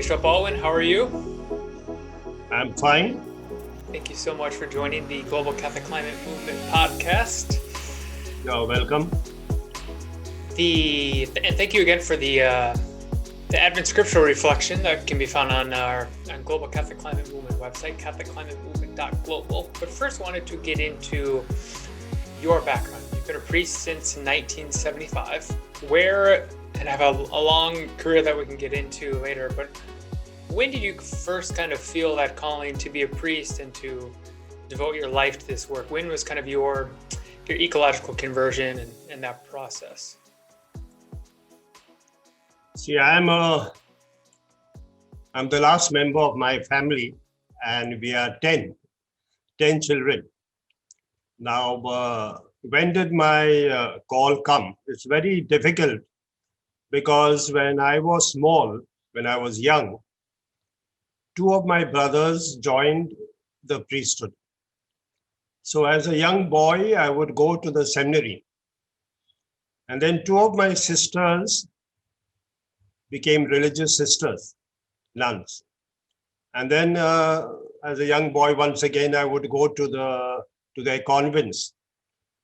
Bishop Allwyn. How are you? I'm fine. Thank you so much for joining the Global Catholic Climate Movement podcast. You're welcome. And thank you again for the Advent Scriptural Reflection that can be found on Global Catholic Climate Movement website, catholicclimatemovement.global. But first, wanted to get into your background. You've been a priest since 1975. And have a long career that we can get into later, but when did you first kind of feel that calling to be a priest and to devote your life to this work? When was kind of your ecological conversion and that process? See, I'm the last member of my family, and we are 10 children. Now, when did my call come? It's very difficult, because when I was small, when I was young, two of my brothers joined the priesthood. So as a young boy, I would go to the seminary. And then two of my sisters became religious sisters, nuns. And then as a young boy, once again, I would go to their convents,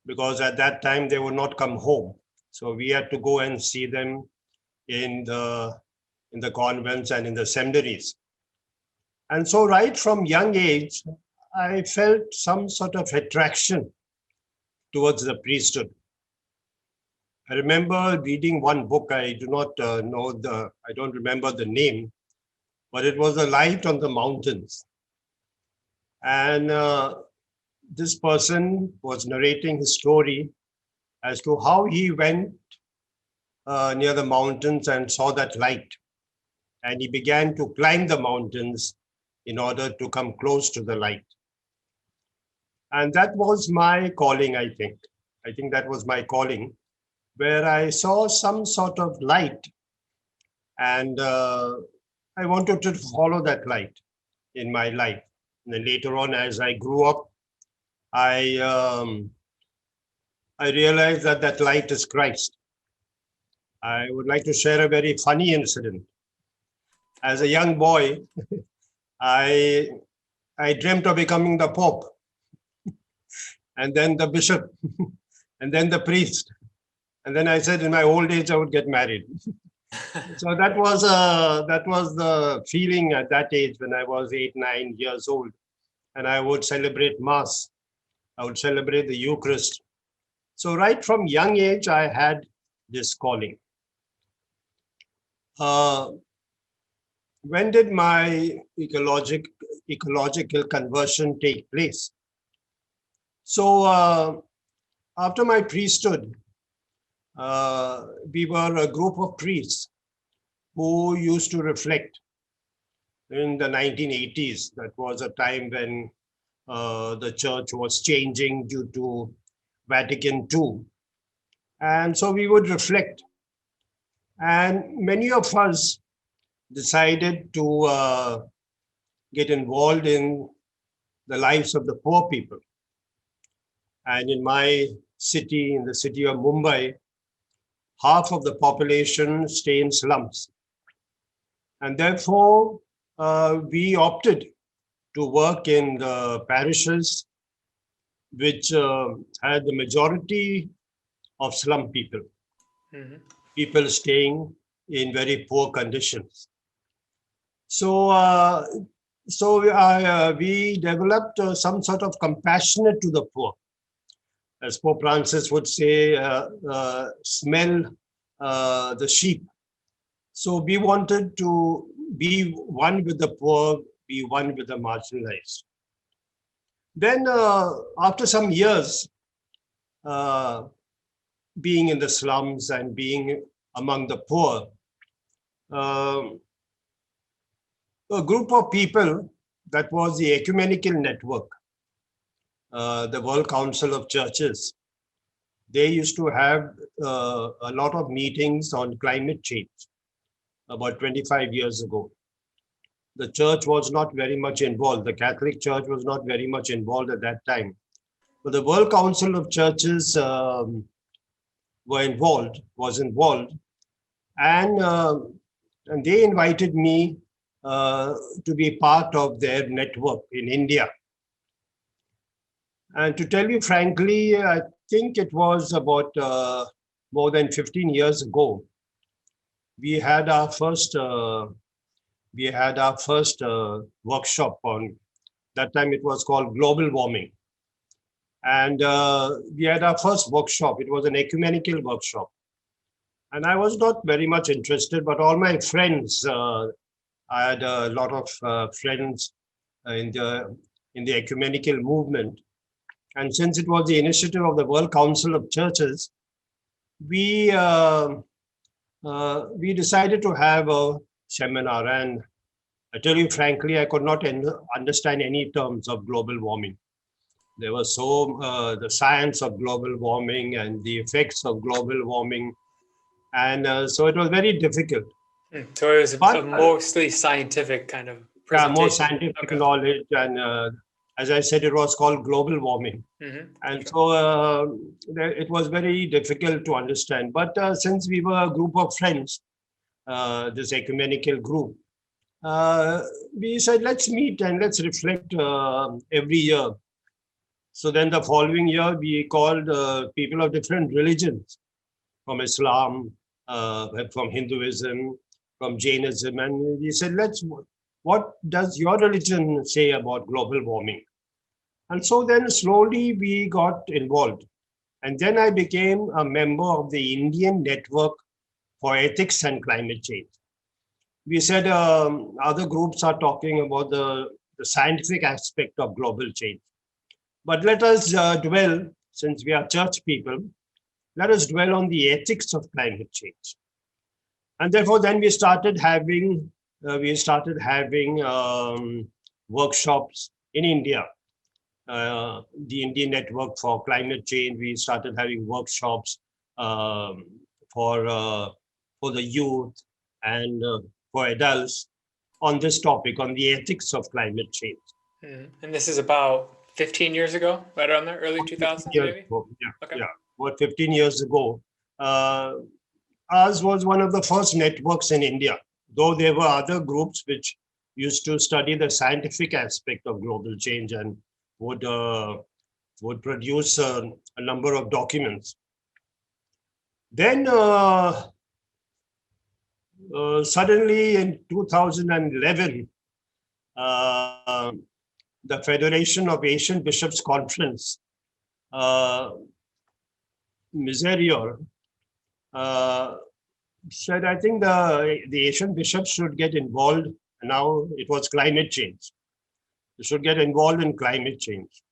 because at that time they would not come home. So we had to go and see them in the convents and in the seminaries. And so right from young age, I felt some sort of attraction towards the priesthood. I remember reading one book. I do not I don't remember the name, but it was A Light on the Mountains. And this person was narrating his story as to how he went near the mountains and saw that light. And he began to climb the mountains in order to come close to the light. And that was my calling, I think. I think that was my calling, where I saw some sort of light, and I wanted to follow that light in my life. And then later on, as I grew up, I realized that that light is Christ. I would like to share a very funny incident. As a young boy, I dreamt of becoming the Pope, and then the bishop, and then the priest. And then I said in my old age I would get married. So that was the feeling at that age when I was 8, 9 years old. And I would celebrate Mass. I would celebrate the Eucharist. So right from young age, I had this calling. When did my ecological conversion take place? So after my priesthood, we were a group of priests who used to reflect. In the 1980s, that was a time when the church was changing due to Vatican II. And so we would reflect. And many of us decided to get involved in the lives of the poor people. And in my city, in the city of Mumbai, half of the population stay in slums. And therefore, we opted to work in the parishes which had the majority of slum people, people staying in very poor conditions. So, we developed some sort of compassionate to the poor. As Pope Francis would say, smell the sheep. So we wanted to be one with the poor, be one with the marginalized. Then after some years being in the slums and being among the poor, a group of people, that was the ecumenical network, the World Council of Churches, they used to have a lot of meetings on climate change about 25 years ago. The church was not very much involved. The Catholic Church was not very much involved at that time. But the World Council of Churches was involved, and they invited me to be part of their network in India. And to tell you frankly, I think it was about more than 15 years ago. We had our first workshop on that time. It was called global warming, and we had our first workshop. It was an ecumenical workshop, and I was not very much interested, but all my friends. I had a lot of friends in the ecumenical movement, and since it was the initiative of the World Council of Churches, we decided to have a seminar. And I tell you frankly, I could not understand any terms of global warming. There was the science of global warming and the effects of global warming, and so it was very difficult. So it was a mostly scientific kind of presentation. Yeah, more scientific knowledge, and as I said, it was called global warming. And so it was very difficult to understand. But since we were a group of friends, this ecumenical group, we said, let's meet and let's reflect every year. So then the following year, we called people of different religions, from Islam, from Hinduism, from Jainism, and we said, what does your religion say about global warming? And so then slowly we got involved. And then I became a member of the Indian Network for Ethics and Climate Change. We said other groups are talking about the scientific aspect of global change. But let us dwell, since we are church people, let us dwell on the ethics of climate change. And therefore, then we started having workshops in India. The Indian Network for Climate Change, we started having workshops for the youth and for adults on this topic, on the ethics of climate change. And this is about 15 years ago, right around there, early 2000s maybe? Yeah, about 15 years ago. Ours was one of the first networks in India, though there were other groups which used to study the scientific aspect of global change and would produce a number of documents. Then suddenly in 2011, the Federation of Asian Bishops Conference, Miserior, said, I think the Asian bishops should get involved. Now it was climate change. They should get involved in climate change.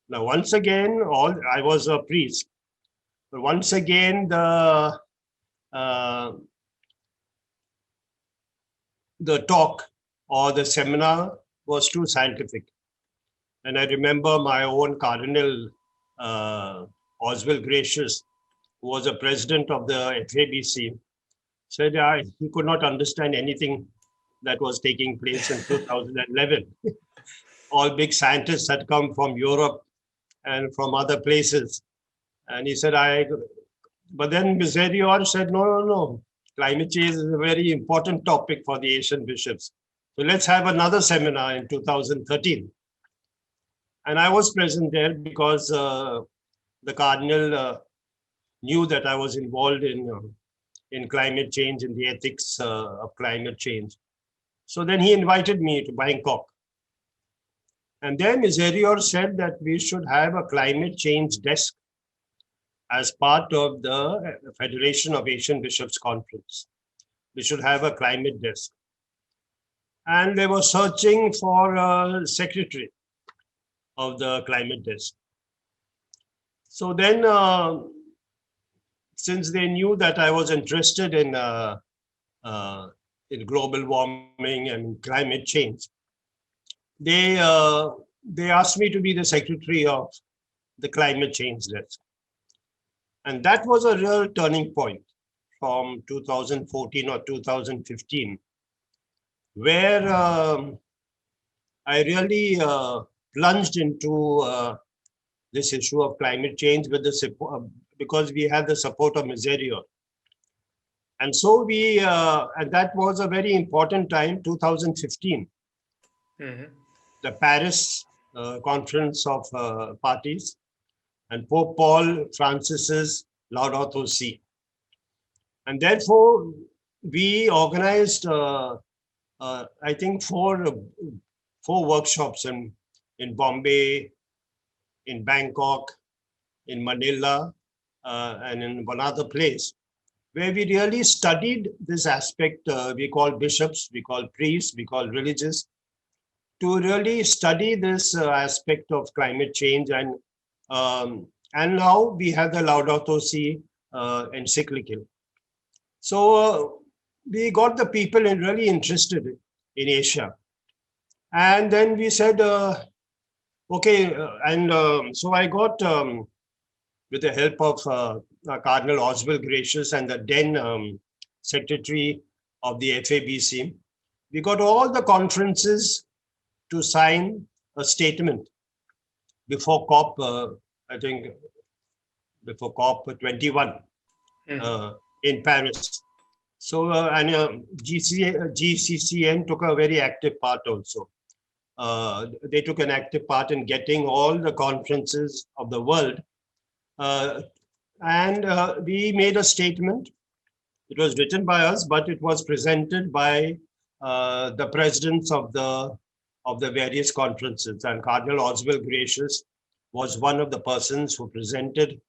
Now, once again, I was a priest, but once again, the talk or the seminar was too scientific. And I remember my own Cardinal Oswald Gracious, who was a president of the FABC, said he could not understand anything that was taking place in 2011. All big scientists had come from Europe and from other places. And he said, but then Miserior said, no. Climate change is a very important topic for the Asian bishops. So let's have another seminar in 2013. And I was present there because the Cardinal knew that I was involved in climate change, in the ethics of climate change. So then he invited me to Bangkok. And then Miserior said that we should have a climate change desk as part of the Federation of Asian Bishops Conference. We should have a climate desk. And they were searching for a secretary of the climate desk. So then, since they knew that I was interested in global warming and climate change, they asked me to be the secretary of the climate change desk. And that was a real turning point from 2014 or 2015, where I really plunged into this issue of climate change with the support, because we had the support of Miserior. And so and that was a very important time, 2015, the Paris Conference of Parties, and Pope Paul Francis's Laudato Si. And therefore, we organized, I think, four workshops in Bombay, in Bangkok, in Manila, and in one other place, where we really studied this aspect. We call bishops, we call priests, we call religious, to really study this aspect of climate change. And now we have the Laudato Si encyclical. So we got the people really interested in Asia. And then we said, okay, so I got, with the help of Cardinal Oswald Gracious and the then secretary of the FABC, we got all the conferences to sign a statement before COP, I think, before COP 21 in Paris. So, GCCN took a very active part also. They took an active part in getting all the conferences of the world. We made a statement. It was written by us, but it was presented by the presidents of the various conferences. And Cardinal Oswald Gracious was one of the persons who presented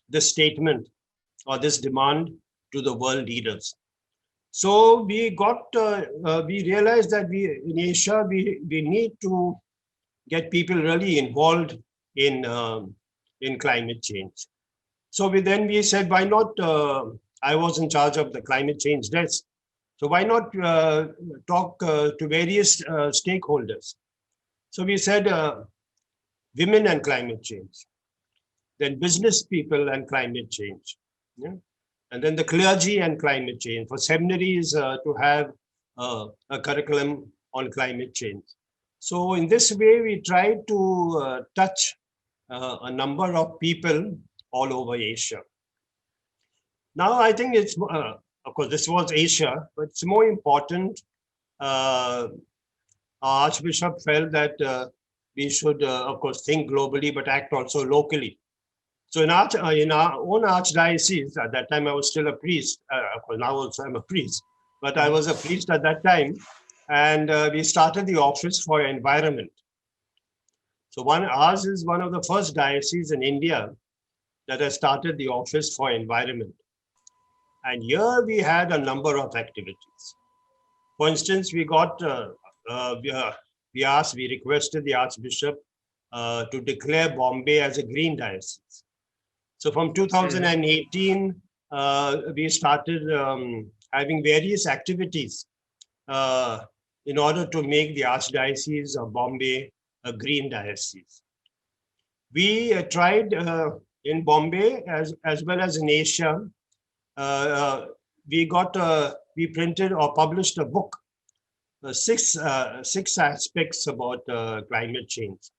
this statement or this demand to the world leaders. So we realized that in Asia, we need to get people really involved in climate change. So we said, why not, I was in charge of the climate change desk. So why not talk to various stakeholders? So we said, women and climate change, then business people and climate change. Yeah? And then the clergy and climate change, for seminaries to have a curriculum on climate change. So in this way, we tried to touch a number of people all over Asia. Now, I think it's, of course, this was Asia, but it's more important. Our Archbishop felt that we should, of course, think globally, but act also locally. So in our own archdiocese, at that time I was still a priest. Of course, now also I'm a priest, but I was a priest at that time, and we started the Office for Environment. So ours is one of the first dioceses in India that has started the Office for Environment. And here we had a number of activities. For instance, we requested the Archbishop to declare Bombay as a green diocese. So from 2018, we started having various activities in order to make the Archdiocese of Bombay a green diocese. We tried in Bombay as well as in Asia. We printed or published a book, six aspects about climate change.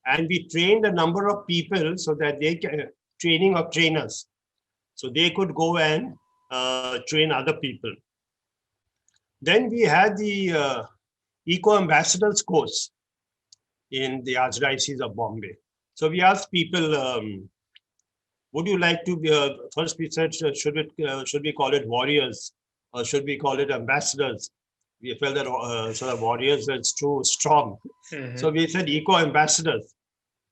And we trained a number of people so that they can, training of trainers, so they could go and train other people. Then we had the Eco Ambassadors course in the Archdiocese of Bombay. So we asked people, would you like to be, first we said, should we call it warriors or should we call it ambassadors? We felt that sort of warriors, that's too strong. So we said Eco Ambassadors.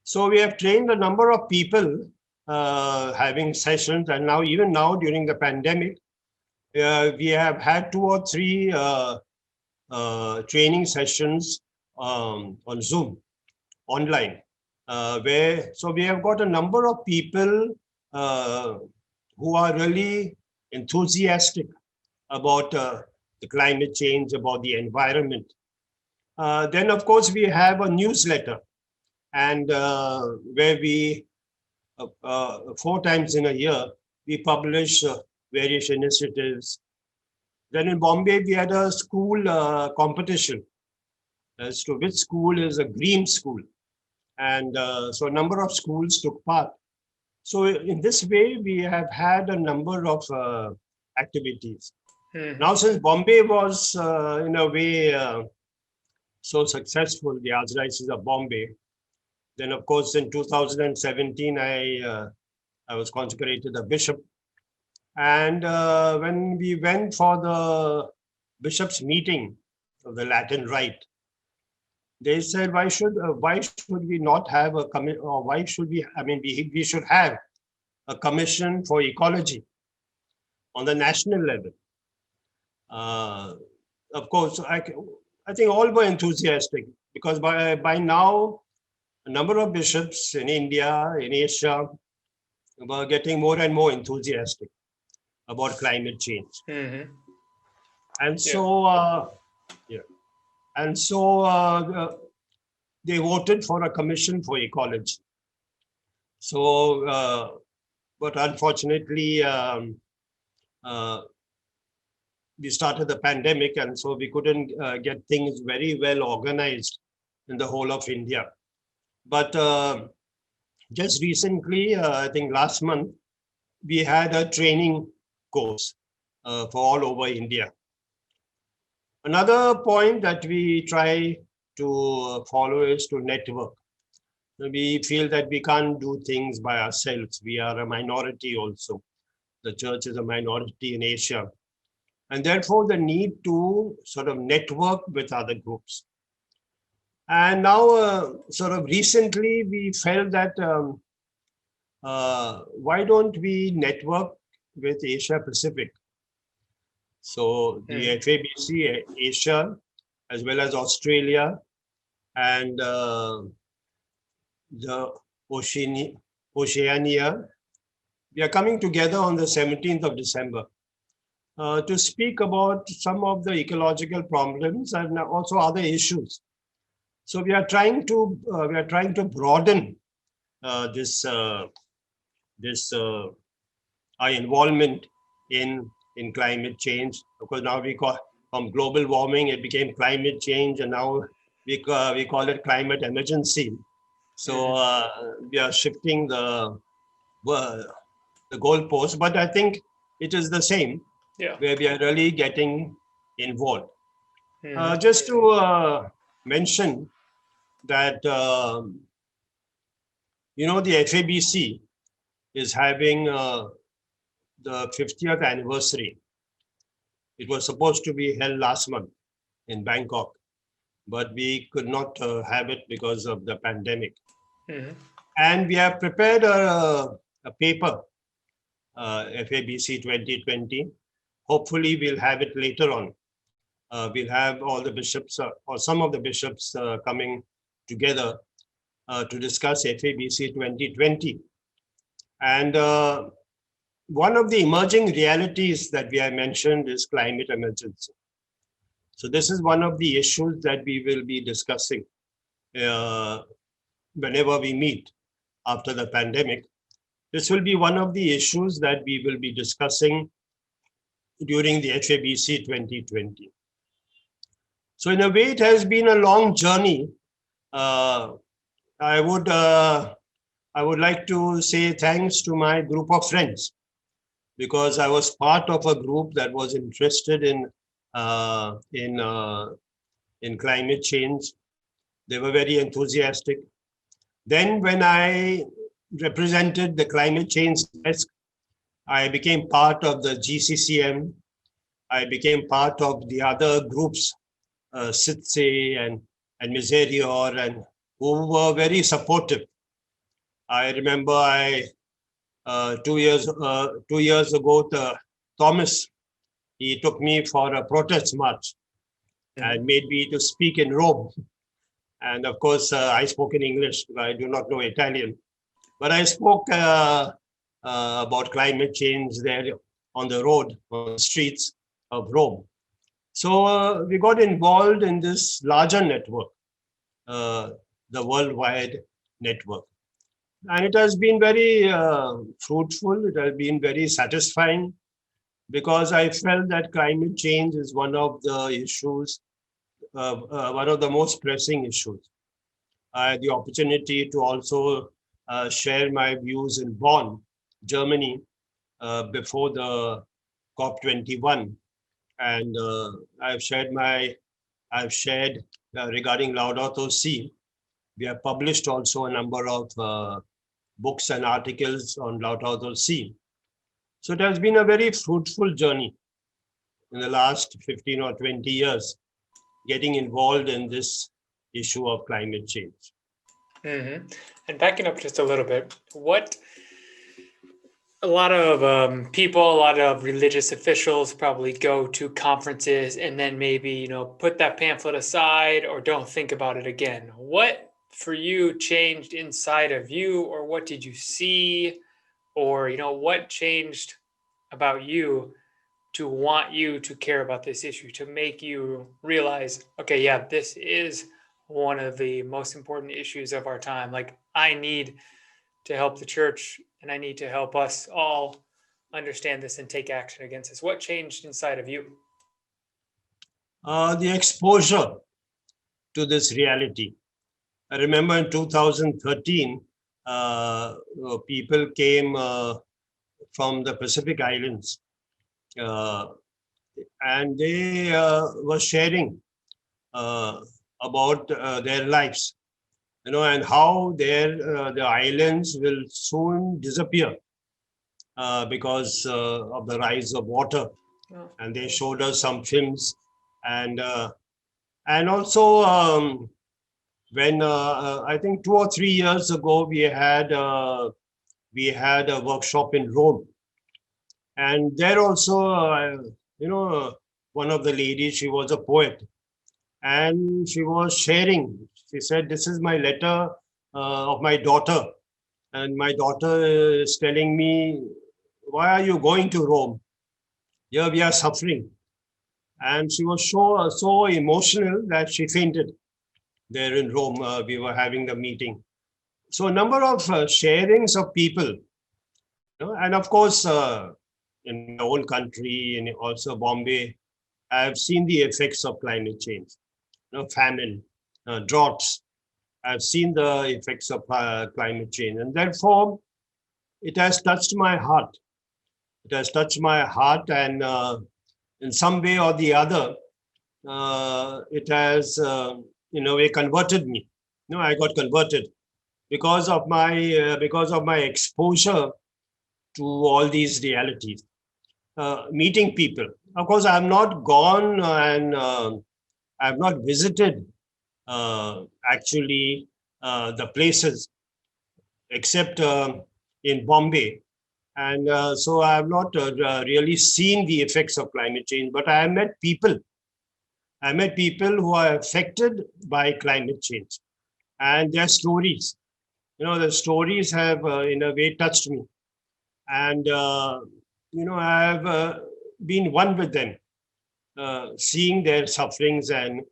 So we have trained a number of people having sessions, and even now during the pandemic, we have had 2 or 3 training sessions on Zoom, online, so we have got a number of people who are really enthusiastic about the climate change, about the environment. Then, of course, we have a newsletter, and where we 4 times in a year, we publish various initiatives. Then in Bombay, we had a school competition as to which school is a green school. And so a number of schools took part. So in this way, we have had a number of activities. Mhm. Now, since Bombay was in a way so successful, the Archdiocese of Bombay, then of course in 2017 I was consecrated a bishop, and when we went for the bishops' meeting of the Latin Rite, they said, why should we not have a commission, or why should we? I mean, we should have a commission for ecology on the national level. Uh, of course, I think all were enthusiastic because by now a number of bishops in India, in Asia, were getting more and more enthusiastic about climate change, Mhm. and Yeah. so yeah, and so they voted for a commission for ecology. So, but unfortunately, uh, we started the pandemic, and so we couldn't get things very well organized in the whole of India. But just recently, I think last month, we had a training course for all over India. Another point that we try to follow is to network. We feel that we can't do things by ourselves. We are a minority also. The church is a minority in Asia. And therefore, the need to sort of network with other groups. And now, sort of recently, we felt that why don't we network with Asia Pacific? So the FABC, Asia, as well as Australia and the Oceania, we are coming together on the 17th of December to speak about some of the ecological problems and also other issues. So we are trying to broaden this our involvement in climate change, because now we call from global warming it became climate change, and now we call it climate emergency. So we are shifting the goalpost, but I think it is the same. Yeah. Where we are really getting involved. Mhm. Just to mention that the FABC is having the 50th anniversary. It was supposed to be held last month in Bangkok, but we could not have it because of the pandemic. Mhm. And we have prepared a paper, FABC 2020. Hopefully, we'll have it later on. We'll have all the bishops or some of the bishops coming together to discuss FABC 2020. And one of the emerging realities that we have mentioned is climate emergency. So this is one of the issues that we will be discussing whenever we meet after the pandemic. This will be one of the issues that we will be discussing during the FABC 2020. So in a way, it has been a long journey. I would like to say thanks to my group of friends, because I was part of a group that was interested in climate change. They were very enthusiastic. Then, when I represented the climate change desk, I became part of the GCCM. I became part of the other groups, SITSE and Miserior, and who were very supportive. I remember 2 years ago, Thomas, he took me for a protest march and made me to speak in Rome. And of course, I spoke in English. I do not know Italian, but I spoke about climate change there on the road, on the streets of Rome. So we got involved in this larger network, the worldwide network. And it has been very fruitful. It has been very satisfying, because I felt that climate change is one of the issues, one of the most pressing issues. I had the opportunity to also share my views in Bonn, Germany, before the COP21, and I've shared regarding Laudato Si. We have published also a number of books and articles on Laudato Si. So it has been a very fruitful journey in the last 15 or 20 years, getting involved in this issue of climate change. Mm-hmm. And backing up just a little bit, a lot of people, a lot of religious officials probably go to conferences and then maybe, put that pamphlet aside or don't think about it again. What for you changed inside of you, or what did you see, or, what changed about you to want you to care about this issue, to make you realize, okay, yeah, this is one of the most important issues of our time. Like, I need to help the church and I need to help us all understand this and take action against this. What changed inside of you? The exposure to this reality. I remember in 2013, people came from the Pacific Islands, and they were sharing about their lives, and how the islands will soon disappear because of the rise of water. Oh. And they showed us some films, and also when I think 2 or 3 years ago we had a workshop in Rome, and there also one of the ladies, she was a poet, and she was sharing. She said, "This is my letter of my daughter, and my daughter is telling me, why are you going to Rome? Here we are suffering." And she was so emotional that she fainted there in Rome. We were having the meeting. So a number of sharings of people, and of course, in my own country, and also Bombay, I've seen the effects of climate change, famine, droughts. I've seen the effects of climate change, and therefore it has touched my heart. It has touched my heart, and in some way or the other, it has, in a way, converted me. I got converted because of my exposure to all these realities. Meeting people. Of course, I have not gone and I have not visited actually the places except in Bombay. And so I have not really seen the effects of climate change, but I have met people. I met people who are affected by climate change, and their stories. The stories have, in a way, touched me, and I have been one with them, seeing their sufferings and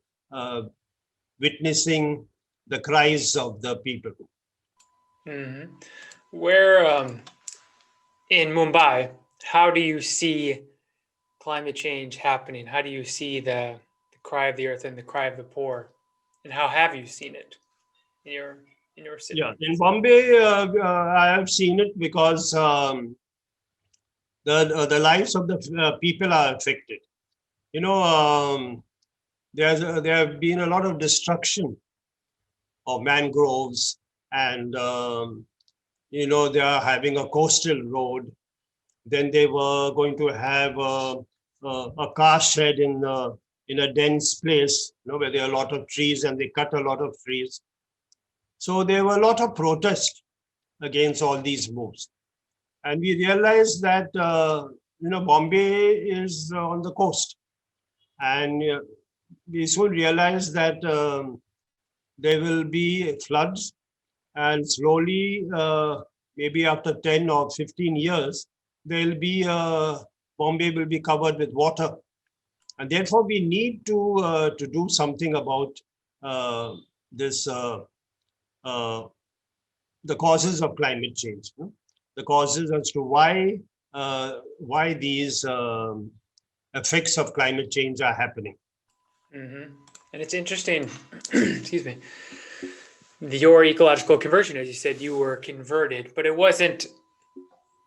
witnessing the cries of the people. Mm-hmm. Where in Mumbai, how do you see climate change happening? How do you see the cry of the earth and the cry of the poor, and how have you seen it in your city? Yeah, in Bombay, I have seen it because the lives of the people are affected. There have been a lot of destruction of mangroves, and they are having a coastal road. Then they were going to have a car shed in a dense place, where there are a lot of trees, and they cut a lot of trees. So there were a lot of protests against all these moves, and we realized that Bombay is on the coast, and we soon realized that there will be floods, and slowly, maybe after 10 or 15 years, Bombay will be covered with water, and therefore we need to do something about this. The causes of climate change, the causes as to why these effects of climate change are happening. Mm-hmm. And it's interesting, excuse me, your ecological conversion, as you said, you were converted, but it wasn't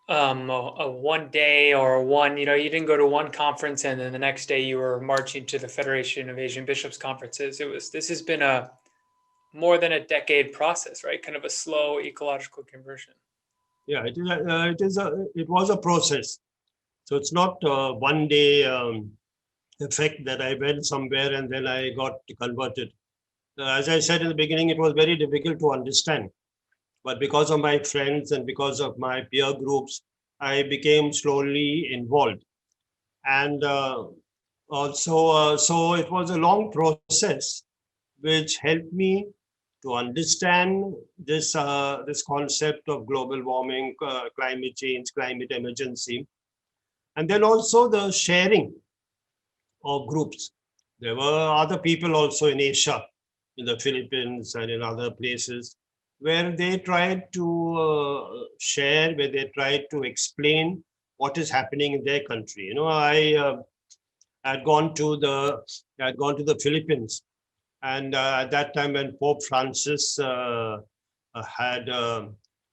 a one day or one, you didn't go to one conference and then the next day you were marching to the Federation of Asian Bishops conferences. This has been a more than a decade process, right? Kind of a slow ecological conversion. Yeah, it was a process. So it's not one day effect that I went somewhere and then I got converted. As I said in the beginning, it was very difficult to understand. But because of my friends and because of my peer groups, I became slowly involved. And so it was a long process which helped me to understand this concept of global warming, climate change, climate emergency, and then also the sharing of groups. There were other people also in Asia, in the Philippines and in other places, where they tried to share, where they tried to explain what is happening in their country. I had gone to the Philippines, and at that time when Pope Francis had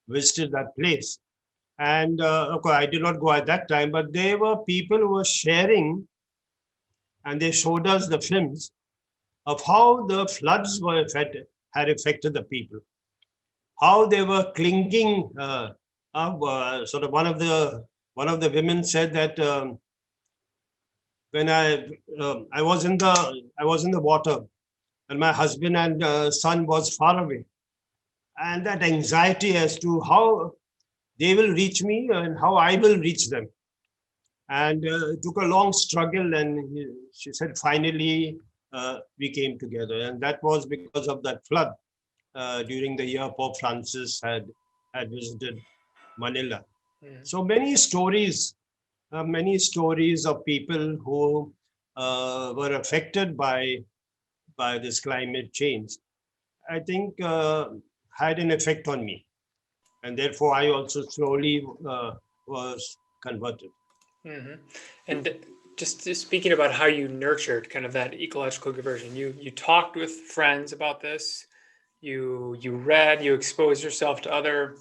visited that place, and of course I did not go at that time, but there were people who were sharing, and they showed us the films of how the floods had affected the people, how they were clinging. Sort of one of the women said that when I was in the water, and my husband and son was far away, and that anxiety as to how they will reach me and how I will reach them. And it took a long struggle, and she said finally we came together, and that was because of that flood during the year Pope Francis had visited Manila. So many stories of people who were affected by this climate change, I think had an effect on me, and therefore I also slowly was converted. Mm-hmm. And just speaking about how you nurtured kind of that ecological conversion, you talked with friends about this, you read, you exposed yourself to other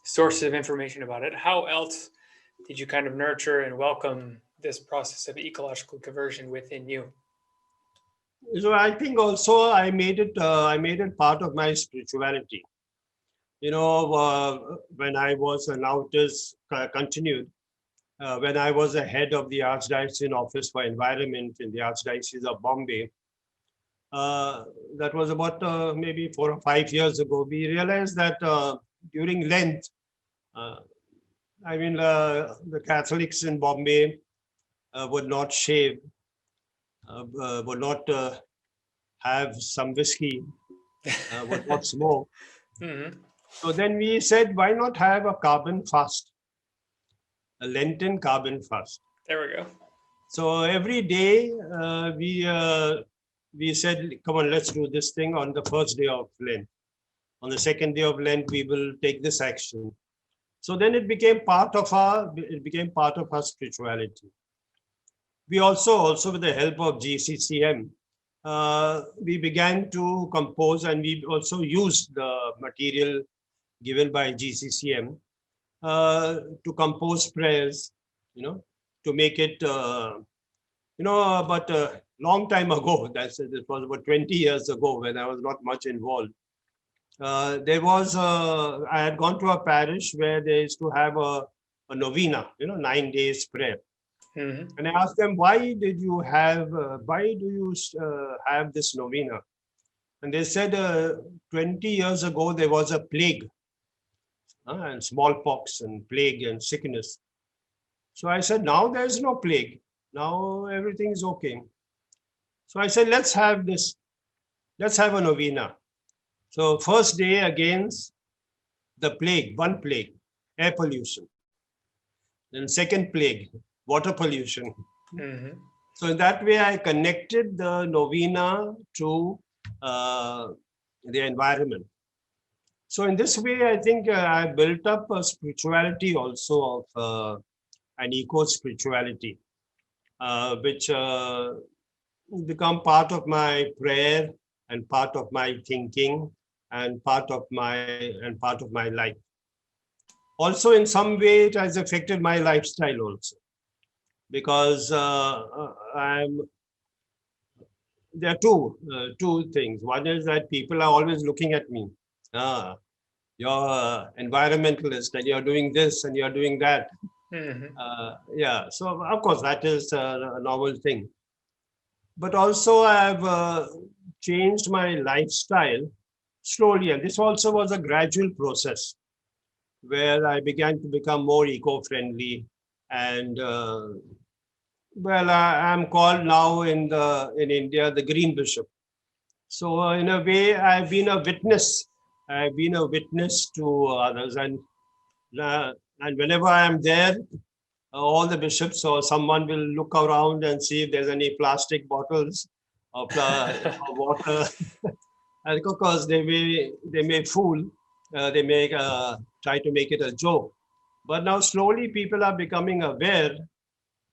sources of information about it. How else did you kind of nurture and welcome this process of ecological conversion within you? So I think also I made it part of my spirituality. When I was, now it is continued, when I was the head of the Archdiocesan Office for Environment in the Archdiocese of Bombay, that was about maybe 4 or 5 years ago, we realized that during Lent, the Catholics in Bombay would not shave, would not have some whiskey, would not smoke. Mm-hmm. So then we said, why not have a carbon fast, a Lenten carbon fast? There we go. So every day we said, come on, let's do this thing on the first day of Lent. On the second day of Lent, we will take this action. So then it became part of our spirituality. We also with the help of GCCM, we began to compose, and we also used the material given by GCCM to compose prayers, to make it, but a long time ago, it was about 20 years ago when I was not much involved. I had gone to a parish where they used to have a novena, 9 days prayer. Mm-hmm. And I asked them, why do you have this novena? And they said 20 years ago there was a plague, and smallpox and plague and sickness. So I said, now there's no plague. Now everything is okay. So I said, let's have a novena. So first day against the plague, one plague, air pollution. Then second plague, water pollution. Mm-hmm. So in that way, I connected the novena to the environment. So in this way, I think I built up a spirituality also of an eco-spirituality, which become part of my prayer and part of my thinking and part of my life. Also, in some way, it has affected my lifestyle also, because there are two things. One is that people are always looking at me. Ah, you're environmentalist, and you're doing this and you're doing that. Mm-hmm. Yeah, so of course that is a normal thing. But also I've changed my lifestyle slowly, and this also was a gradual process where I began to become more eco-friendly, and well, I'm called now in India the Green Bishop. So in a way, I've been a witness. I've been a witness to others, and whenever I'm there, all the bishops or someone will look around and see if there's any plastic bottles or water. And of course, they may fool, they may try to make it a joke. But now slowly people are becoming aware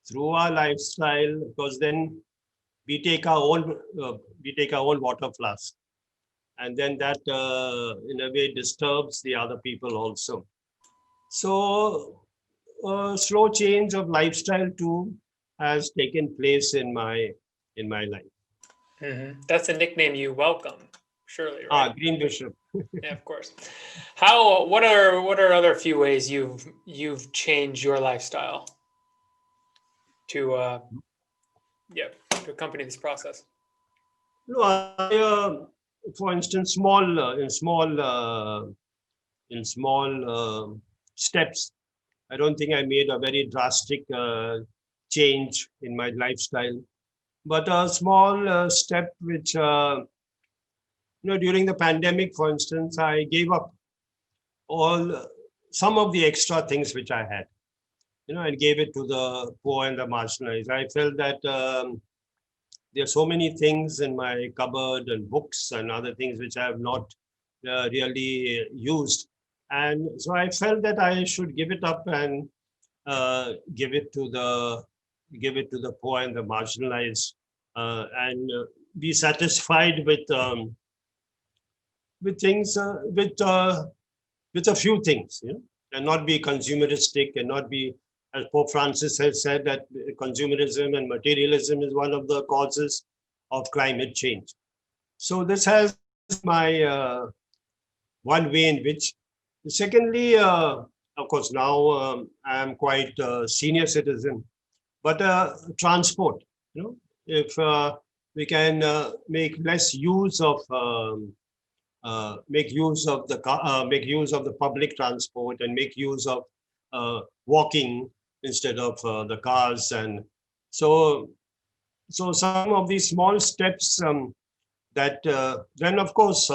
through our lifestyle, because then we take our own water flask, and then that in a way disturbs the other people also. So slow change of lifestyle too has taken place in my life. Mm-hmm. That's a nickname you welcome, surely, right? Green Bishop. Yeah, of course. How? What are other few ways you've changed your lifestyle to yeah, to accompany this process? No, for instance, in small steps. I don't think I made a very drastic change in my lifestyle, but a small step which during the pandemic, for instance, I gave up all some of the extra things which I had, and gave it to the poor and the marginalized. I felt that there are so many things in my cupboard and books and other things which I have not really used, and so I felt that I should give it up and give it to the poor and the marginalized, and be satisfied with things with a few things, and not be consumeristic, and not be, as Pope Francis has said, that consumerism and materialism is one of the causes of climate change. So this has my one way in which. Secondly, of course, now I am quite a senior citizen, but transport, if we can make use of the public transport, and make use of walking instead of the cars, and so some of these small steps, that then of course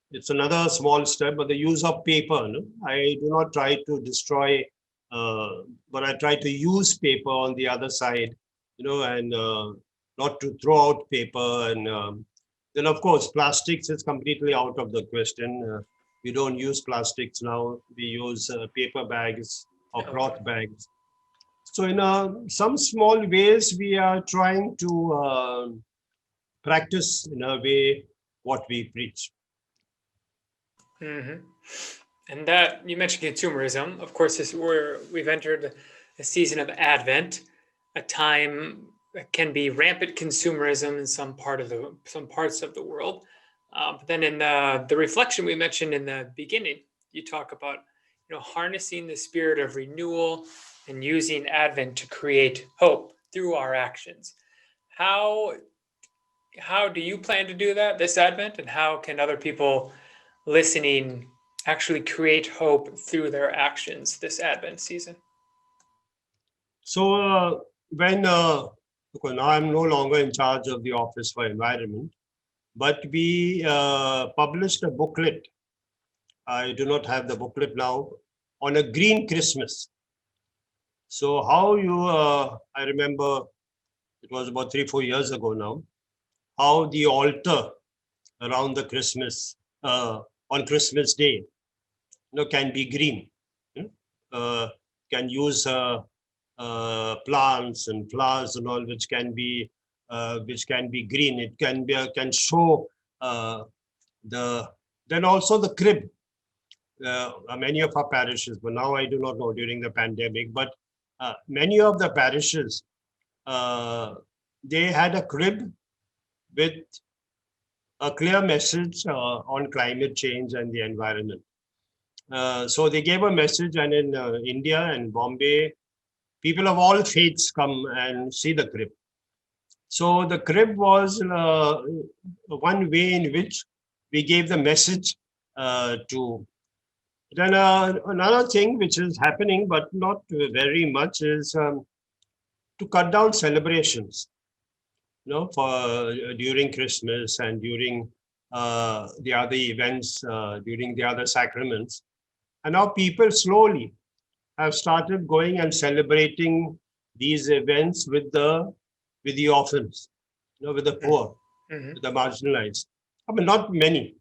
it's another small step, but the use of paper, I do not try to destroy, uh, but I try to use paper on the other side, and not to throw out paper. And then, of course, plastics is completely out of the question. We don't use plastics now. We use paper bags or cloth bags. So in some small ways, we are trying to practice in a way what we preach. Mm-hmm. And that you mentioned consumerism. Of course, we've entered a season of Advent, a time that can be rampant consumerism in some parts of the world. But then in the reflection we mentioned in the beginning, you talk about harnessing the spirit of renewal and using Advent to create hope through our actions. How do you plan to do that this Advent, and how can other people listening actually create hope through their actions this Advent season? So because now I'm no longer in charge of the Office for Environment, but we published a booklet. I do not have the booklet now, on a green Christmas. So I remember it was about 3-4 years ago now, how the altar around the Christmas, on Christmas Day, can be green. Can use plants and flowers and all, which can be green. It can show then also the crib. many of our parishes, but now I do not know during the pandemic, but many of the parishes, they had a crib with a clear message on climate change and the environment. So they gave a message, and in India and Bombay, people of all faiths come and see the crib. So the crib was one way in which we gave the message to. Then another thing which is happening, but not very much, is to cut down celebrations. For during Christmas and during the other events, during the other sacraments. And now people slowly have started going and celebrating these events with the orphans, with the poor, with the marginalized. I mean, not many,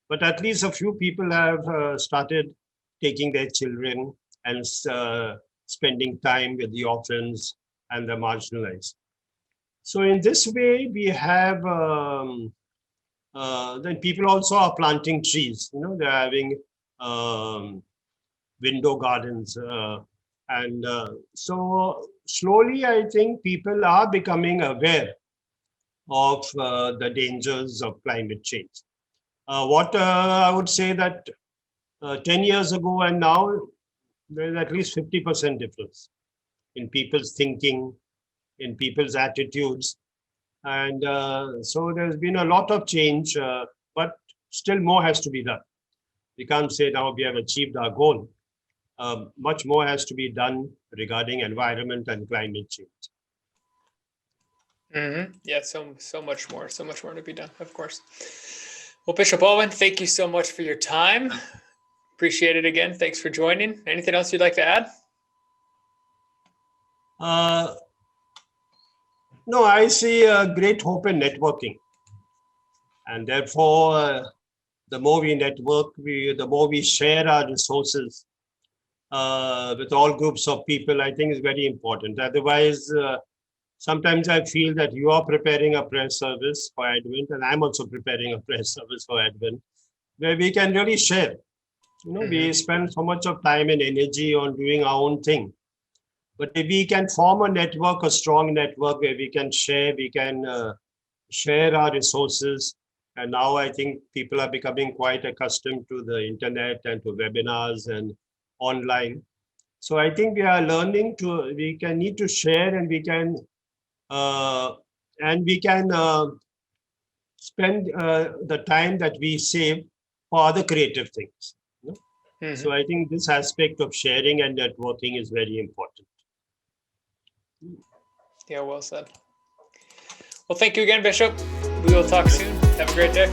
but at least a few people have started taking their children and spending time with the orphans and the marginalized. So in this way, we have, then people also are planting trees, they're having window gardens. And so slowly, I think people are becoming aware of the dangers of climate change. What I would say that 10 years ago and now, there's at least 50% difference in people's thinking, in people's attitudes. And so there's been a lot of change, but still more has to be done. We can't say now we have achieved our goal. Much more has to be done regarding environment and climate change. Yeah, so much more to be done, of course. Well, Bishop Allwyn, thank you so much for your time. Appreciate it again. Thanks for joining. Anything else you'd like to add? No, I see a great hope in networking. And therefore, the more we network, the more we share our resources with all groups of people, I think is very important. Otherwise, sometimes I feel that you are preparing a prayer service for Advent, and I'm also preparing a prayer service for Advent, where we can really share. We spend so much of time and energy on doing our own thing. But if we can form a network, a strong network where we can share our resources. And now I think people are becoming quite accustomed to the internet and to webinars and online. So I think we are learning need to share, and we can spend the time that we save for other creative things. So I think this aspect of sharing and networking is very important. Yeah, well said. Well, thank you again, Bishop. We will talk soon. Have a great day.